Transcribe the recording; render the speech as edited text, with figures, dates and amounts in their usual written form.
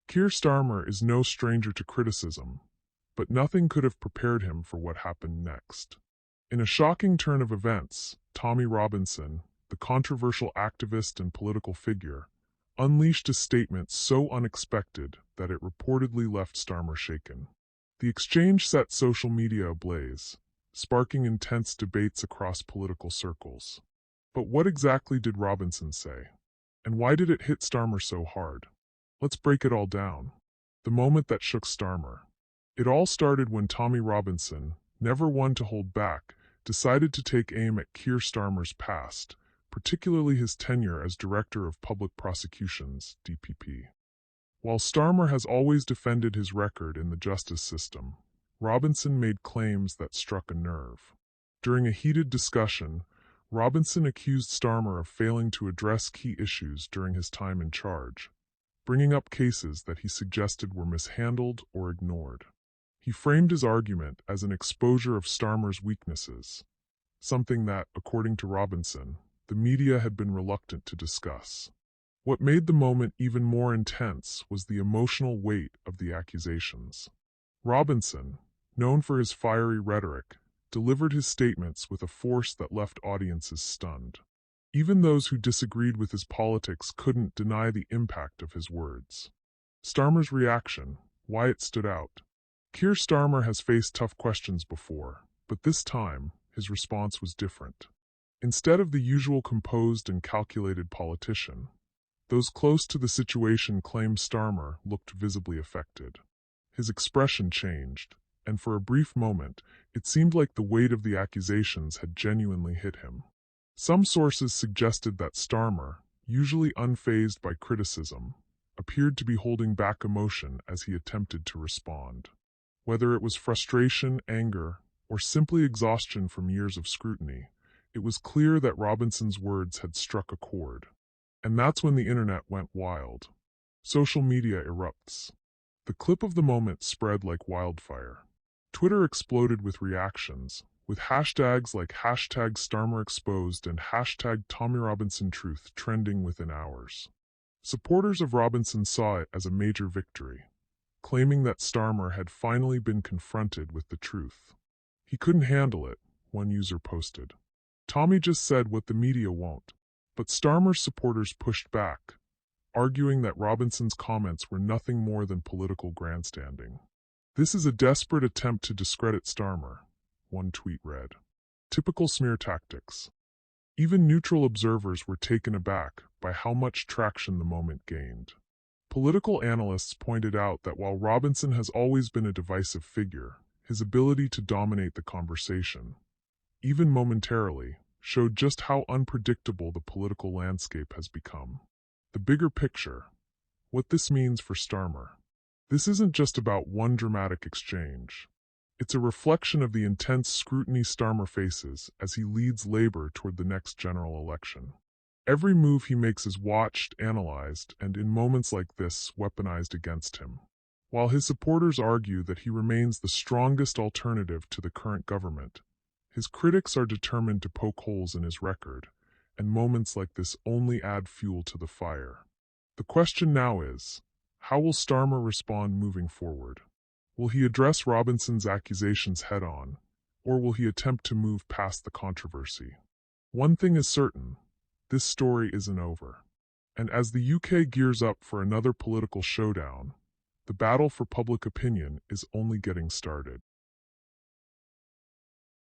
Keir Starmer is no stranger to criticism, but nothing could have prepared him for what happened next. In a shocking turn of events, Tommy Robinson, the controversial activist and political figure, unleashed a statement so unexpected that it reportedly left Starmer shaken. The exchange set social media ablaze, sparking intense debates across political circles. But what exactly did Robinson say? And why did it hit Starmer so hard? Let's break it all down. The moment that shook Starmer. It all started when Tommy Robinson, never one to hold back, decided to take aim at Keir Starmer's past, particularly his tenure as Director of Public Prosecutions, DPP. While Starmer has always defended his record in the justice system, Robinson made claims that struck a nerve. During a heated discussion, Robinson accused Starmer of failing to address key issues during his time in charge, bringing up cases that he suggested were mishandled or ignored. He framed his argument as an exposure of Starmer's weaknesses, something that, according to Robinson, the media had been reluctant to discuss. What made the moment even more intense was the emotional weight of the accusations. Robinson, known for his fiery rhetoric, delivered his statements with a force that left audiences stunned. Even those who disagreed with his politics couldn't deny the impact of his words. Starmer's reaction, why it stood out. Keir Starmer has faced tough questions before, but this time, his response was different. Instead of the usual composed and calculated politician, those close to the situation claimed Starmer looked visibly affected. His expression changed, and for a brief moment, it seemed like the weight of the accusations had genuinely hit him. Some sources suggested that Starmer, usually unfazed by criticism, appeared to be holding back emotion as he attempted to respond. Whether it was frustration, anger, or simply exhaustion from years of scrutiny, it was clear that Robinson's words had struck a chord. And that's when the internet went wild. Social media erupts. The clip of the moment spread like wildfire. Twitter exploded with reactions, with hashtags like #StarmerExposed and #TommyRobinsonTruth trending within hours. Supporters of Robinson saw it as a major victory, claiming that Starmer had finally been confronted with the truth. He couldn't handle it, one user posted. Tommy just said what the media won't. But Starmer's supporters pushed back, arguing that Robinson's comments were nothing more than political grandstanding. This is a desperate attempt to discredit Starmer, one tweet read. Typical smear tactics. Even neutral observers were taken aback by how much traction the moment gained. Political analysts pointed out that while Robinson has always been a divisive figure, his ability to dominate the conversation, even momentarily, showed just how unpredictable the political landscape has become. The bigger picture, what this means for Starmer. This isn't just about one dramatic exchange. It's a reflection of the intense scrutiny Starmer faces as he leads Labour toward the next general election. Every move he makes is watched, analyzed, and in moments like this, weaponized against him. While his supporters argue that he remains the strongest alternative to the current government, his critics are determined to poke holes in his record, and moments like this only add fuel to the fire. The question now is, how will Starmer respond moving forward? Will he address Robinson's accusations head-on, or will he attempt to move past the controversy? One thing is certain, this story isn't over. And as the UK gears up for another political showdown, the battle for public opinion is only getting started.